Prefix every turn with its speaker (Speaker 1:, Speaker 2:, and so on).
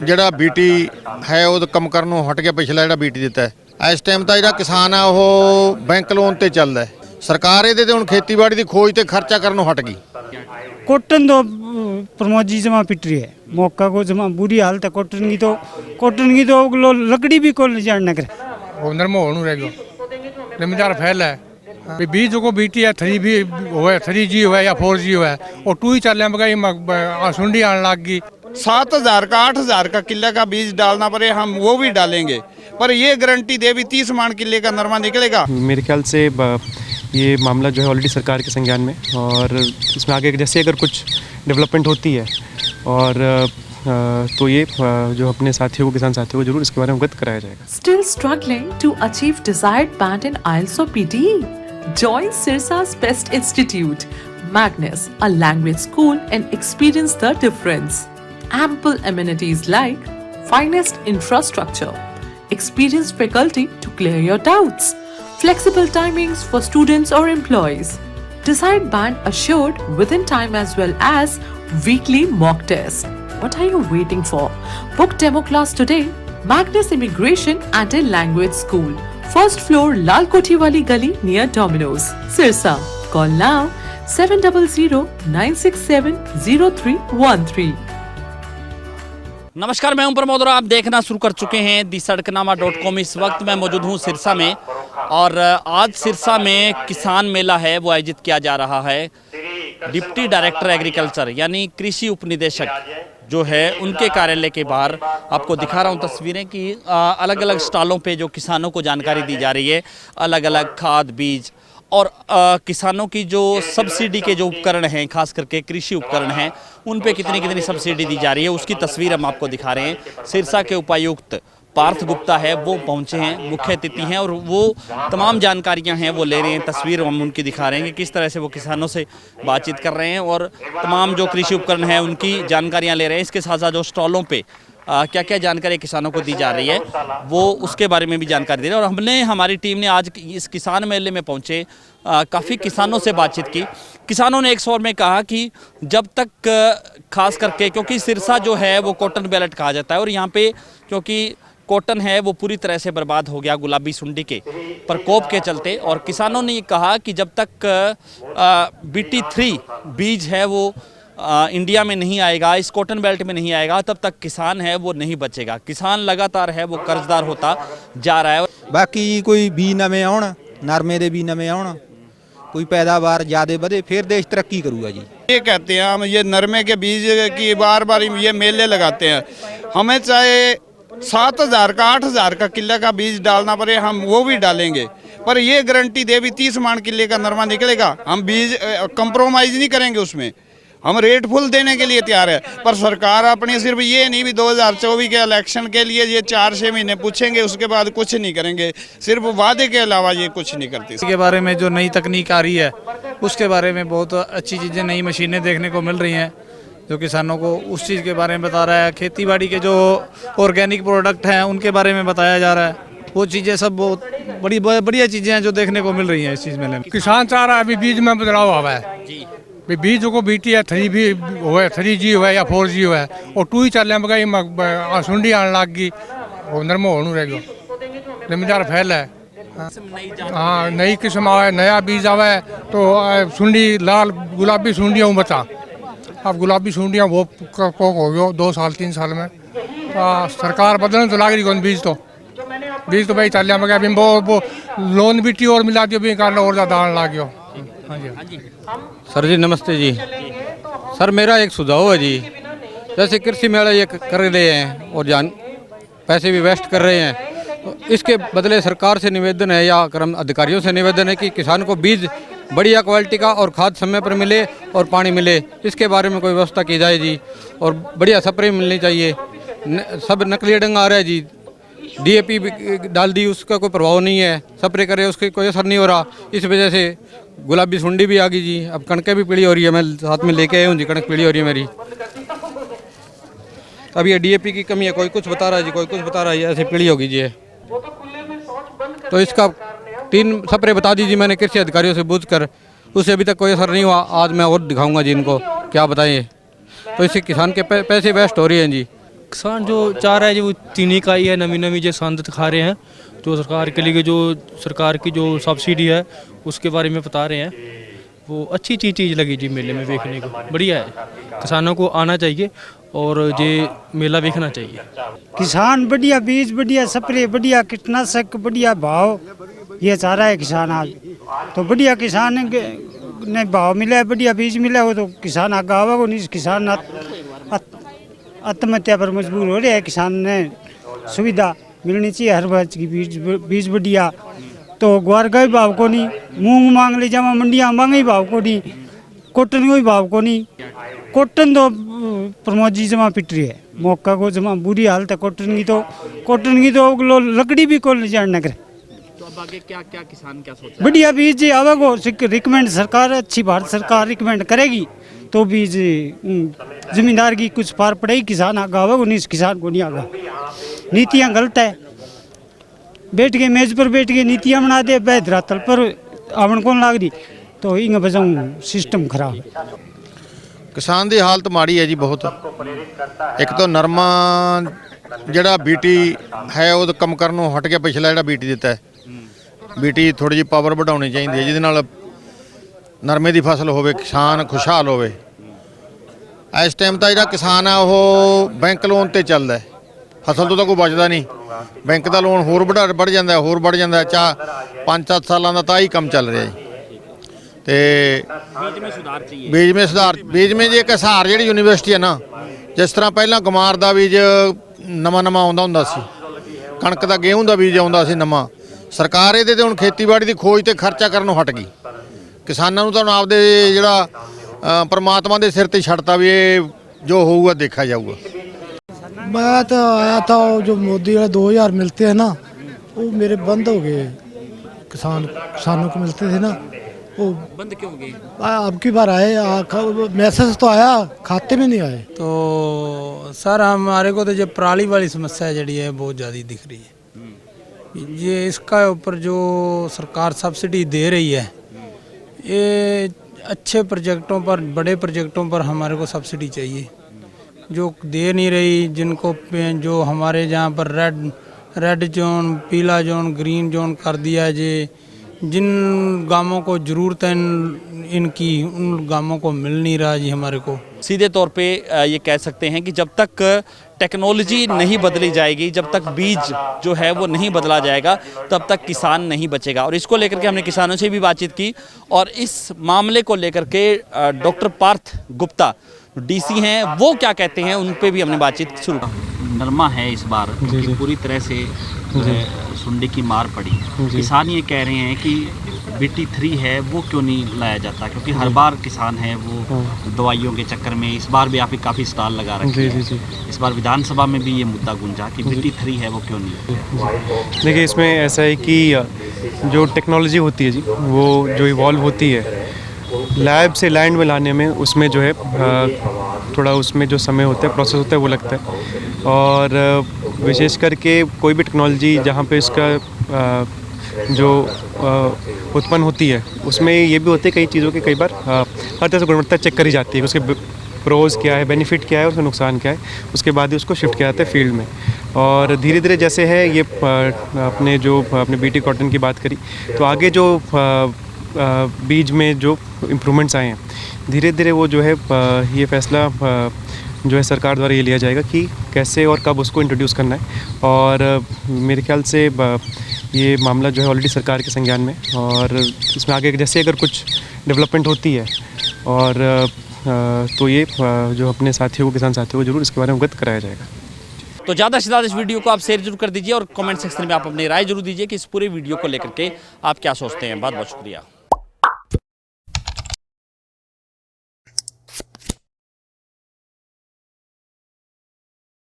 Speaker 1: ਜਿਹੜਾ ਬੀਟੀ ਹੈ ਉਹ ਕੰਮ ਕਰਨ ਨੂੰ ਹਟ ਗਿਆ। ਪਿਛਲਾ ਜਿਹੜਾ ਬੀਟੀ ਦਿੱਤਾ ਹੈ ਇਸ ਟਾਈਮ ਤਾਂ ਜਿਹੜਾ ਕਿਸਾਨ ਆ ਉਹ ਬੈਂਕ ਲੋਨ ਤੇ ਚੱਲਦਾ ਹੈ। ਸਰਕਾਰ ਇਹਦੇ ਤੇ ਹੁਣ ਖੇਤੀਬਾੜੀ ਦੀ ਖੋਜ ਤੇ ਖਰਚਾ ਕਰਨ ਨੂੰ ਹਟ गई।
Speaker 2: कॉटन तो प्रमोद जी जमा पिट रही है, मौका को जमा बुरी हालत है कॉटन की तो लकड़ी भी को जान न करे
Speaker 3: वो नरमोल नु रह गयो जिम्मेदार फैल है बीज को बीटी है 3 भी होए 3G होए या 4G होए और 2 ही चल मगा सुंडी आने लग गई।
Speaker 4: 7,000 का 8,000 का किले का बीज डालना पड़े हम वो भी डालेंगे, पर ये गारंटी दे भी 30 मन किले का नरमा निकलेगा।
Speaker 5: मेरे ख्याल से ये मामला जो है ऑलरेडी सरकार के संज्ञान में, और इसमें आगे जैसे अगर कुछ डेवलपमेंट होती है और तो ये जो अपने साथियों को किसान साथियों को जरूर इसके बारे में अवगत कराया जाएगा।
Speaker 6: Still struggling to achieve desired band in IELTS or PTE? Join Sirsa's Best Institute, Magnus, a language school, and experience the difference. Ample amenities like finest infrastructure, experienced faculty to clear your doubts, flexible timings for students or employees, desired band assured within time as well as weekly mock test. What are you waiting for? Book demo class today. Magnus Immigration and a Language School, first floor, Lal Koti Wali Gali near Domino's, Sirsa. Call now 700-967-0313।
Speaker 7: नमस्कार, मैं हूं प्रमोद और आप देखना शुरू कर चुके हैं दी-सड़कनामा.com। इस वक्त मैं मौजूद हूं सिरसा में और आज सिरसा में किसान मेला है वो आयोजित किया जा रहा है। डिप्टी डायरेक्टर एग्रीकल्चर यानी कृषि उपनिदेशक जो है उनके कार्यालय के बाहर आपको दिखा रहा हूं तस्वीरें कि अलग अलग स्टॉलों पे जो किसानों को जानकारी दी जा रही है, अलग अलग खाद बीज और किसानों की जो सब्सिडी के जो उपकरण हैं, खास करके कृषि उपकरण हैं, उन पे कितनी सब्सिडी दी जा रही है उसकी तस्वीर हम आपको दिखा रहे हैं। सिरसा के उपायुक्त पार्थ गुप्ता है वो पहुंचे हैं, मुख्य अतिथि हैं और वो तमाम जानकारियां हैं वो ले रहे हैं। तस्वीर हम उनकी दिखा रहे हैं कि किस तरह से वो किसानों से बातचीत कर रहे हैं और तमाम जो कृषि उपकरण हैं उनकी जानकारियाँ ले रहे हैं। इसके साथ साथ जो स्टॉलों पर क्या क्या जानकारी किसानों को दी जा रही है वो उसके बारे में भी जानकारी दे रहे हैं। और हमने हमारी टीम ने आज इस किसान मेले में पहुंचे काफ़ी किसानों से बातचीत की। किसानों ने एक स्वर में कहा कि जब तक खास करके क्योंकि सिरसा जो है वो कॉटन बेल्ट कहा जाता है और यहाँ पे क्योंकि कॉटन है वो पूरी तरह से बर्बाद हो गया गुलाबी सुंडी के प्रकोप के चलते, और किसानों ने ये कहा कि जब तक BT3 बीज है वो इंडिया में नहीं आएगा, इस कॉटन बेल्ट में नहीं आएगा, तब तक किसान है वो नहीं बचेगा। किसान लगातार है वो कर्जदार होता जा रहा है।
Speaker 8: बाकी कोई भी नवे आउण, नरमे दे भी नवे आउण, कोई पैदावार ज़्यादा बढ़े, फिर देश तरक्की करूँगा जी।
Speaker 4: ये कहते हैं हम ये नरमे के बीज की बार बार ये मेले लगाते हैं, हमें चाहे 7,000 का 8,000 का किले का बीज डालना पड़े हम वो भी डालेंगे, पर ये गारंटी दे भी 30 मन किले का नरमा निकलेगा। हम बीज कंप्रोमाइज़ नहीं करेंगे, उसमें हम रेट फुल देने के लिए तैयार है। पर सरकार अपनी सिर्फ ये नहीं भी 2024 के इलेक्शन के लिए ये 4-6 महीने पूछेंगे, उसके बाद कुछ नहीं करेंगे, सिर्फ वादे के अलावा ये कुछ नहीं करती।
Speaker 9: इसके बारे में जो नई तकनीक आ रही है उसके बारे में बहुत अच्छी चीज़ें, नई मशीनें देखने को मिल रही हैं जो किसानों को उस चीज़ के बारे में बता रहा है। खेती बाड़ी के जो ऑर्गेनिक प्रोडक्ट हैं उनके बारे में बताया जा रहा है। वो चीज़ें सब बहुत बढ़िया चीज़ें हैं जो देखने को मिल रही हैं इस चीज़ में।
Speaker 3: किसान चाह रहा है अभी बीज में बदलाव हुआ है, बीज को बीटी है 3 भी होए 3G होए या 4G होए और 2 ही चल मगा सुंडी आने लग गई। वो नरमोल नु रह गयो जिम्मेदार फैल है। हाँ, नई किस्म आवे, नया बीज आवे तो सुंडी लाल गुलाबी सुंडियाँ बचा। अब गुलाबी सुंडियाँ वो कोक हो गयो 2 साल 3 साल में। सरकार बदलने तो लाग रही कौन बीज तो भाई चल मगा अभी वो लोन बीटी और मिला दियो भी कारण और ज़्यादा आने लग गयो। हाँ जी
Speaker 8: सर जी नमस्ते जी। सर मेरा एक सुझाव है जी, जैसे कृषि मेला ये कर रहे हैं और पैसे भी वेस्ट कर रहे हैं, तो इसके बदले सरकार से निवेदन है या कर्म अधिकारियों से निवेदन है कि किसान को बीज बढ़िया क्वालिटी का और खाद समय पर मिले और पानी मिले, इसके बारे में कोई व्यवस्था की जाए जी। और बढ़िया स्प्रे मिलनी चाहिए। सब नकली डंग आ रहा है जी, DAP डाल दी उसका कोई प्रभाव नहीं है, स्प्रे करे उसके कोई असर नहीं हो रहा, इस वजह से गुलाबी सुंडी भी आ गई जी। अब कणकें भी पीली हो रही है, मैं साथ में लेके आया हूँ जी, कणक पीली हो रही है मेरी। अब ये DAP की कमी है, कोई कुछ बता रहा है जी, कोई कुछ बता रहा है, ऐसे पीली होगी जी। तो इसका 3 स्प्रे बता दीजिए मैंने कृषि अधिकारियों से पूछ कर, उससे अभी तक कोई असर नहीं हुआ। आज मैं और दिखाऊंगा जी इनको क्या बताएं। तो इससे किसान के पैसे वेस्ट हो रही हैं जी।
Speaker 10: किसान जो चाह रहा है जो चीनी का ही है, नवी नवी जो संद दिखा रहे हैं, जो सरकार के लिए जो सरकार की जो सब्सिडी है उसके बारे में बता रहे हैं, वो अच्छी चीज़ लगी जी मेले में देखने को, बढ़िया है। किसानों को आना चाहिए और ये मेला देखना चाहिए।
Speaker 2: किसान बढ़िया बीज, बढ़िया स्प्रे, बढ़िया कीटनाशक, बढ़िया भाव ये चाह रहा है किसान आज। तो बढ़िया किसान ने भाव मिला, बढ़िया बीज मिला, वो तो किसान आगे आवेगा नहीं। किसान आत्महत्या पर मजबूर हो रहे हैं। किसान ने सुविधा मिलनी चाहिए हर बात की, बीज बढ़िया। तो ग्वार का भी भाव को नहीं, मूंग मांग ले जावा मंडिया मांगे ही भाव को नहीं, कॉटन को भी भाव को नहीं। कॉटन तो प्रमोद जी जमा पिट रही है, मौका को जमा बुरी हालत है कॉटन की। तो लकड़ी भी को जान करे।
Speaker 7: तो अब आगे क्या क्या किसान क्या सोच रहे हैं?
Speaker 2: बढ़िया बीज आवेगो, रिकमेंड सरकार, अच्छी भारत सरकार रिकमेंड करेगी तो बीज जमींदार की कुछ पार पड़ेगी, किसान आगे आवेगो नहीं, किसान को नहीं आगा। नीतियाँ गलत है, बैठ के मेज पर बैठ के नीतियाँ बना दे, धरातल पर आवन कौन लाग रही, तो इन वजह सिस्टम खराब है।
Speaker 1: किसान ਦੀ ਹਾਲਤ ਮਾੜੀ ਹੈ ਜੀ ਬਹੁਤ। ਇੱਕ ਤਾਂ ਨਰਮਾ ਜਿਹੜਾ ਬੀਟੀ ਹੈ ਉਹ ਕੰਮ ਕਰਨ ਨੂੰ ਹਟ ਗਿਆ, ਪਿਛਲਾ ਜਿਹੜਾ ਬੀਟੀ ਦਿੱਤਾ ਹੈ, ਬੀਟੀ ਥੋੜੀ ਜਿਹੀ ਪਾਵਰ ਵਧਾਉਣੀ ਚਾਹੀਦੀ ਹੈ ਜਿਹਦੇ ਨਾਲ ਨਰਮੇ ਦੀ ਫਸਲ ਹੋਵੇ, ਕਿਸਾਨ ਖੁਸ਼ਹਾਲ ਹੋਵੇ। ਇਸ ਟਾਈਮ ਤਾਂ ਜਿਹੜਾ ਕਿਸਾਨ ਆ ਉਹ ਬੈਂਕ ਲੋਨ ਤੇ ਚੱਲਦਾ ਹੈ, ਫਸਲ ਤੋਂ ਤਾਂ ਕੋਈ ਬਚਦਾ ਨਹੀਂ। ਬੈਂਕ ਦਾ ਲੋਨ ਹੋਰ ਵੱਧ ਜਾਂਦਾ, ਹੋਰ ਵੱਧ ਜਾਂਦਾ। 5-7 ਸਾਲਾਂ ਦਾ ਤਾਂ ਹੀ ਕੰਮ ਚੱਲ ਰਿਹਾ ਜੀ। ਤੇ
Speaker 7: बीज में सुधार चाहिए।
Speaker 1: ਬੀਜ ਵਿੱਚ ਇੱਕ ਹਿਸਾਰ ਜਿਹੜੀ ਯੂਨੀਵਰਸਿਟੀ ਹੈ ਨਾ, ਜਿਸ ਤਰ੍ਹਾਂ ਪਹਿਲਾਂ ਗਮਾਰ ਦਾ ਬੀਜ ਨਵਾਂ ਆਉਂਦਾ ਹੁੰਦਾ ਸੀ, ਕਣਕ ਦਾ ਗੇਹੂੰ ਦਾ ਬੀਜ ਆਉਂਦਾ ਸੀ ਨਵਾਂ। ਸਰਕਾਰ ਇਹਦੇ ਤੇ ਹੁਣ ਖੇਤੀਬਾੜੀ ਦੀ ਖੋਜ ਤੇ ਖਰਚਾ ਕਰਨੋਂ ਹਟ ਗਈ। ਕਿਸਾਨਾਂ ਨੂੰ ਤਾਂ ਹੁਣ ਆਪਦੇ ਜਿਹੜਾ ਪਰਮਾਤਮਾ ਦੇ ਸਿਰ ਤੇ ਛੱਡਤਾ ਵੀ ਇਹ ਜੋ ਹੋਊਗਾ ਦੇਖਾ ਜਾਊਗਾ।
Speaker 11: मैं तो आया था, जो मोदी वाले 2000 मिलते हैं ना, वो मेरे बंद हो गए। किसानों को मिलते थे ना, वो
Speaker 7: बंद क्यों हो गए?
Speaker 11: अब की बार आए, मैसेज तो आया, खाते में नहीं आए।
Speaker 10: तो सर हमारे को तो जो पराली वाली समस्या जड़ी है बहुत ज़्यादा दिख रही है। ये इसका ऊपर जो सरकार सब्सिडी दे रही है, ये अच्छे प्रोजेक्टों पर, बड़े प्रोजेक्टों पर हमारे को सब्सिडी चाहिए, जो दे नहीं रही। जिनको जो हमारे जहाँ पर रेड जोन, पीला जोन, ग्रीन जोन कर दिया है, जिन गांवों को ज़रूरत है इनकी, उन गांवों को मिल नहीं रहा जी हमारे को।
Speaker 7: सीधे तौर पे ये कह सकते हैं कि जब तक टेक्नोलॉजी नहीं बदली जाएगी, जब तक बीज जो है वो नहीं बदला जाएगा, तब तक किसान नहीं बचेगा। और इसको लेकर के हमने किसानों से भी बातचीत की और इस मामले को लेकर के डॉक्टर पार्थ गुप्ता डीसी हैं, वो क्या कहते हैं उन पे भी हमने बातचीत शुरू। नरमा है इस बार कि पूरी तरह से सुंडी की मार पड़ी। किसान ये कह रहे हैं कि BT3 है वो क्यों नहीं लाया जाता, क्योंकि हर बार किसान है वो दवाइयों के चक्कर में, इस बार भी आप काफ़ी स्टॉल लगा रखे हैं। इस बार विधानसभा में भी ये मुद्दा गूंजा कि BT3 है वो क्यों नहीं।
Speaker 5: देखिए इसमें ऐसा है कि जो टेक्नोलॉजी होती है जी, वो जो इवॉल्व होती है लैब से लैंड में लाने में, उसमें जो है थोड़ा उसमें जो समय होता है, प्रोसेस होता है, वो लगता है। और विशेष करके कोई भी टेक्नोलॉजी जहाँ पे इसका जो उत्पन्न होती है, उसमें ये भी होते हैं कई चीज़ों के, कई बार हर तरह से गुणवत्ता चेक करी जाती है, उसके प्रोज क्या है, बेनिफिट क्या है, उसका नुकसान क्या है, उसके बाद ही उसको शिफ्ट किया जाता है फील्ड में। और धीरे धीरे जैसे है ये अपने BT कॉटन की बात करी, तो आगे जो बीज में जो इम्प्रूवमेंट्स आए हैं, धीरे धीरे वो जो है ये फैसला जो है सरकार द्वारा ये लिया जाएगा कि कैसे और कब उसको इंट्रोड्यूस करना है। और मेरे ख्याल से ये मामला जो है ऑलरेडी सरकार के संज्ञान में, और इसमें आगे जैसे अगर कुछ डेवलपमेंट होती है और तो ये जो अपने साथियों को, किसान साथियों को जरूर इसके बारे में अवगत कराया जाएगा।
Speaker 7: तो ज़्यादा से ज़्यादा इस वीडियो को आप शेयर जरूर कर दीजिए और कमेंट सेक्शन में आप अपनी राय जरूर दीजिए कि इस पूरे वीडियो को लेकर के आप क्या सोचते हैं। बहुत बहुत शुक्रिया।